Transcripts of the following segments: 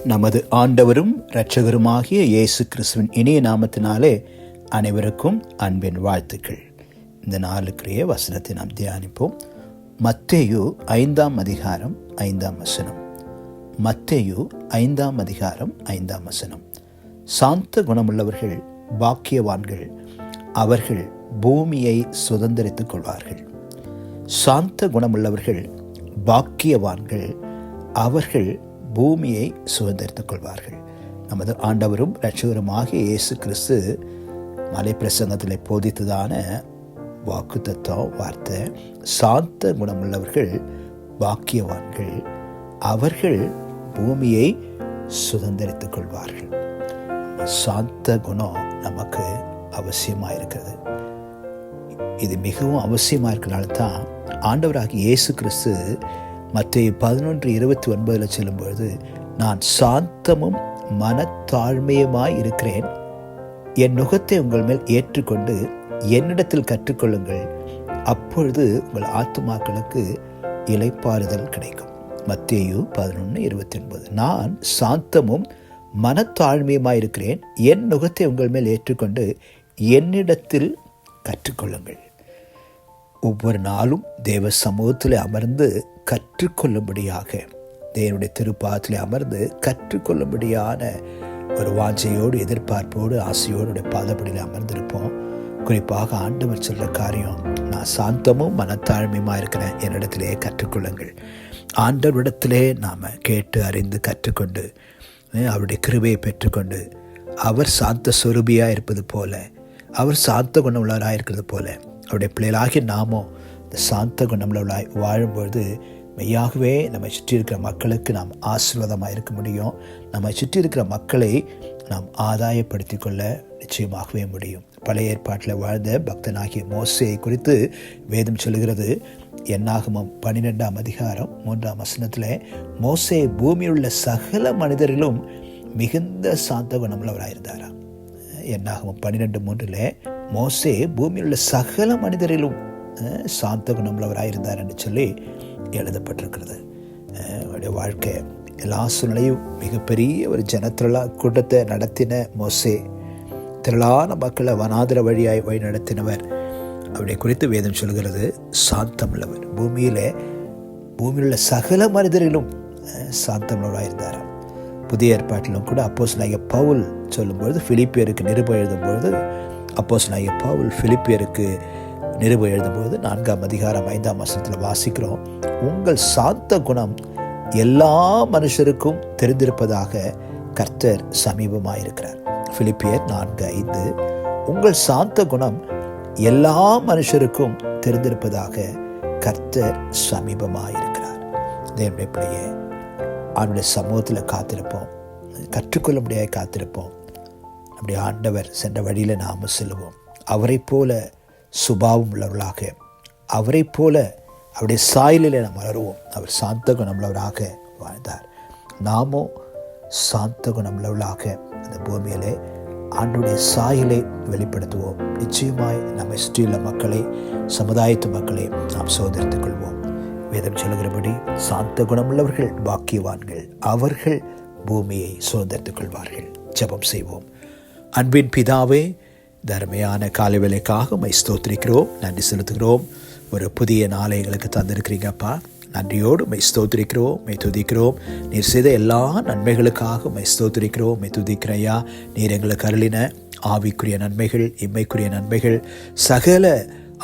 நமது ஆண்டவரும் இரட்சகருமாகிய இயேசு கிறிஸ்துவின் இனிய நாமத்தினாலே அனைவருக்கும் அன்பின் வாழ்த்துக்கள். இந்த நாளுக்குரிய வசனத்தை நாம் தியானிப்போம். மத்தேயு 5ஆம் அதிகாரம் 5ஆம் வசனம். மத்தேயு 5ஆம் அதிகாரம் 5ஆம் வசனம். சாந்த குணமுள்ளவர்கள் பாக்கியவான்கள், அவர்கள் பூமியை சுதந்தரித்துக் கொள்வார்கள். சாந்த குணமுள்ளவர்கள் பாக்கியவான்கள், அவர்கள் பூமியை சுதந்திரித்துக் கொள்வார்கள். நமது ஆண்டவரும் இரட்சகருமாகிய இயேசு கிறிஸ்து மலை பிரசங்கத்தில் போதித்ததான வாக்கு தத்துவம் வார்த்தை, சாந்த குணமுள்ளவர்கள் பாக்கியவான்கள், அவர்கள் பூமியை சுதந்திரித்துக் கொள்வார்கள். சாந்த குணம் நமக்கு அவசியமாக இருக்கிறது. இது மிகவும் அவசியமாக இருக்கிறனால தான் ஆண்டவராகிய இயேசு கிறிஸ்து மத்தேயு 11:29 சொல்லும்பொழுது, நான் சாந்தமும் மனத்தாழ்மையுமாய் இருக்கிறேன், என் நுகத்தை உங்கள் மேல் ஏற்றுக்கொண்டு என்னிடத்தில் கற்றுக்கொள்ளுங்கள், அப்பொழுது உங்கள் ஆத்துமாக்களுக்கு இளைப்பாறுதல் கிடைக்கும். மத்தேயு 11:29. நான் சாந்தமும் மனத்தாழ்மையுமாய் இருக்கிறேன், என் நுகத்தை உங்கள் மேல் ஏற்றுக்கொண்டு என்னிடத்தில் கற்றுக்கொள்ளுங்கள். ஒவ்வொரு நாளும் தேவ சமூகத்தில் அமர்ந்து கற்றுக்கொள்ளும்படியாக, தேவனுடைய திருப்பாதத்தில் அமர்ந்து கற்றுக்கொள்ளும்படியான ஒரு வாஞ்சையோடு, எதிர்பார்ப்போடு, ஆசையோடு பாதப்படியில் அமர்ந்திருப்போம். குறிப்பாக ஆண்டவர் சொல்ற காரியம், நான் சாந்தமும் மனத்தாழ்மையுமா இருக்கிறேன், என்னிடத்திலே கற்றுக்கொள்ளுங்கள். ஆண்டவரிடத்திலே நாம் கேட்டு அறிந்து கற்றுக்கொண்டு அவருடைய கிருபையை பெற்றுக்கொண்டு, அவர் சாந்த சொரூபியாக இருப்பது போல, அவர் சாந்த குணமுள்ளவராக இருக்கிறது போல, அவருடைய பிள்ளைகளாகிய நாமோ இந்த சாந்த குணமுள்ளவர்களாய் வாழும்பொழுது மெய்யாகவே நம்மை சுற்றி இருக்கிற மக்களுக்கு நாம் ஆசீர்வாதமாக இருக்க முடியும். நம்மை சுற்றி இருக்கிற மக்களை நாம் ஆதாயப்படுத்தி கொள்ள நிச்சயமாகவே முடியும். பழைய ஏற்பாட்டில் வாழ்ந்த பக்தனாகிய மோசேயை குறித்து வேதம் சொல்லுகிறது. என்னாகமம் 12ஆம் அதிகாரம் 3ஆம் வசனத்தில், மோசே பூமியில் உள்ள சகல மனிதரிலும் மிகுந்த சாந்த குணமுள்ளவராயிருந்தாராம். என்னாகமம் 12:3 மோசே பூமியில் உள்ள சகல மனிதரிலும் சாந்த குணமுள்ளவராயிருந்தார் என்று சொல்லி எழுதப்பட்டிருக்கிறது. அவருடைய வாழ்க்கை எல்லா சூழ்நிலையும் மிகப்பெரிய ஒரு ஜனத்திரளா கூட்டத்தை நடத்தின மோசே, திரளான மக்களை வனாந்திர வழியாய் வழி நடத்தினவர். அவருடைய குறித்து வேதம் சொல்கிறது, சாந்தமுள்ளவர். பூமியில் உள்ள சகல மனிதரிலும் சாந்தமுள்ளவராயிருந்தார். புதிய ஏற்பாட்டிலும் கூட அப்போஸ்தலனாகிய பவுல் சொல்லும்பொழுது, பிலிப்பியருக்கு நிருபம் எழுதும்பொழுது, அப்போஸ்தலனாகிய பவுல் பிலிப்பியருக்கு நிருபம் எழுதும்போது 4ஆம் அதிகாரம் 5ஆம் வசனத்தில் வாசிக்கிறோம், உங்கள் சாந்த குணம் எல்லா மனுஷருக்கும் தெரிந்திருப்பதாக கர்த்தர் சமீபமாயிருக்கிறார். பிலிப்பியர் 4:5. உங்கள் சாந்த குணம் எல்லா மனுஷருக்கும் தெரிந்திருப்பதாக கர்த்தர் சமீபமாயிருக்கிறார். தேவனுடைய பிள்ளையே, அவருடைய சமூகத்தில் காத்திருப்போம், கற்றுக்கொள்ள முடியாத காத்திருப்போம். நம்முடைய ஆண்டவர் சென்ற வழியில் நாம் செல்வோம். அவரை போல சுபாவம் உள்ளவர்களாக, அவரை போல அவருடைய சாயலில் நாம் வளருவோம். அவர் சாந்த குணமுள்ளவராக வாழ்ந்தார். நாமோ சாந்த குணமுள்ளவர்களாக அந்த பூமியிலே ஆண்டுடைய சாயலை வெளிப்படுத்துவோம். நிச்சயமாய் நம்மை சுற்றியுள்ள மக்களை, சமுதாயத்து மக்களை நாம் சோதரித்துக் கொள்வோம். வேதம் சொல்லுகிறபடி, சாந்த குணமுள்ளவர்கள் பாக்கியவான்கள், அவர்கள் பூமியை சுதந்திரித்துக் கொள்வார்கள். ஜெபம் செய்வோம். அன்பின் பிதாவே, தர்மையான காலை வேளைக்காக உம்மை ஸ்தோத்திரிக்கிறோம், நன்றி செலுத்துகிறோம். ஒரு புதிய நாளை எங்களுக்கு தந்திருக்கிறீங்கப்பா. நன்றியோடு உம்மை ஸ்தோத்திரிக்கிறோம், உம்மை துதிக்கிறோம். நீர் செய்த எல்லா நன்மைகளுக்காக உம்மை ஸ்தோத்திரிக்கிறோம், உம்மை துதிக்கிறையா. நீர் எங்களுக்கு அருளின ஆவிக்குரிய நன்மைகள், இம்மைக்குரிய நன்மைகள், சகல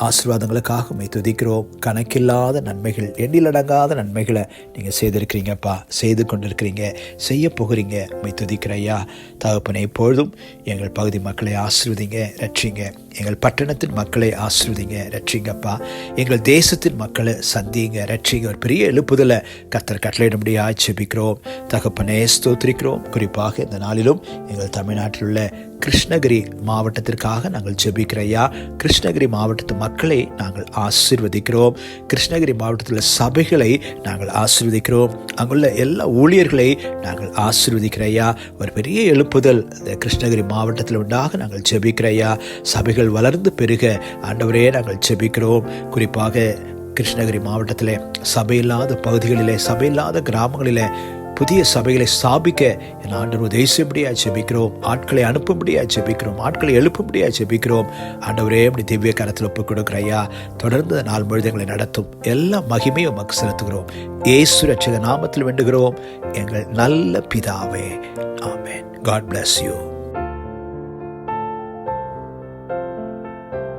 ஆசீர்வாதங்களுக்காக உம்மை துதிக்கிறோம். கணக்கில்லாத நன்மைகள், எண்ணிலடங்காத நன்மைகளை நீங்கள் செய்திருக்கிறீங்கப்பா, செய்து கொண்டிருக்கிறீங்க, செய்ய போகிறீங்க. உம்மை துதிக்கிறையா. தகப்பனை எப்பொழுதும் எங்கள் பகுதி மக்களை ஆசீர்வதிங்க, ரட்சிங்க. எங்கள் பட்டணத்தின் மக்களை ஆசீர்வதிங்க, ரட்சிங்கப்பா. எங்கள் தேசத்தின் மக்களை சந்திங்க, ரட்சிங்க. ஒரு பெரிய எழுப்புதலை கர்த்தர் கட்டளையிடும்படியாக ஜெபிக்கிறோம். தகப்பனே ஸ்தோத்திரிக்கிறோம். குறிப்பாக இந்த நாளிலும் எங்கள் தமிழ்நாட்டில் உள்ள கிருஷ்ணகிரி மாவட்டத்திற்காக நாங்கள் ஜெபிக்கிறையா. கிருஷ்ணகிரி மாவட்டத்து மக்களை நாங்கள் ஆசீர்வதிக்கிறோம். கிருஷ்ணகிரி மாவட்டத்தில் சபைகளை நாங்கள் ஆசீர்வதிக்கிறோம். அங்குள்ள எல்லா ஊழியர்களை நாங்கள் ஆசீர்வதிக்கிறையா. ஒரு பெரிய எழுப்புதல் இந்த கிருஷ்ணகிரி மாவட்டத்தில் உண்டாக நாங்கள் ஜெபிக்கிறையா. சபைகள் வளர்ந்து பெருக ஆண்டவரே நாங்கள் ஜெபிக்கிறோம். குறிப்பாக கிருஷ்ணகிரி மாவட்டத்தில் சபையில்லாத பகுதிகளிலே, சபையில்லாத கிராமங்களிலே புதிய சபைகளை ஸ்தாபிக்க என் ஆண்டவர் உதவிசெய்யும்படியாக ஜெபிக்கிறோம். ஆட்களை அனுப்பும்படியாக ஜெபிக்கிறோம். ஆட்களை எழுப்பும்படியாக ஜெபிக்கிறோம். ஆண்டவரே, அப்படி திவ்ய கரத்தில் ஒப்புக் கொடுக்கிற ஐயா, தொடர்ந்து நாள் முழுதங்களை நடத்தும். எல்லா மகிமையும் உமக்கு செலுத்துகிறோம். இயேசு ரட்சகர் நாமத்தில் வேண்டுகிறோம் எங்கள் நல்ல பிதாவே. ஆமென். God bless you.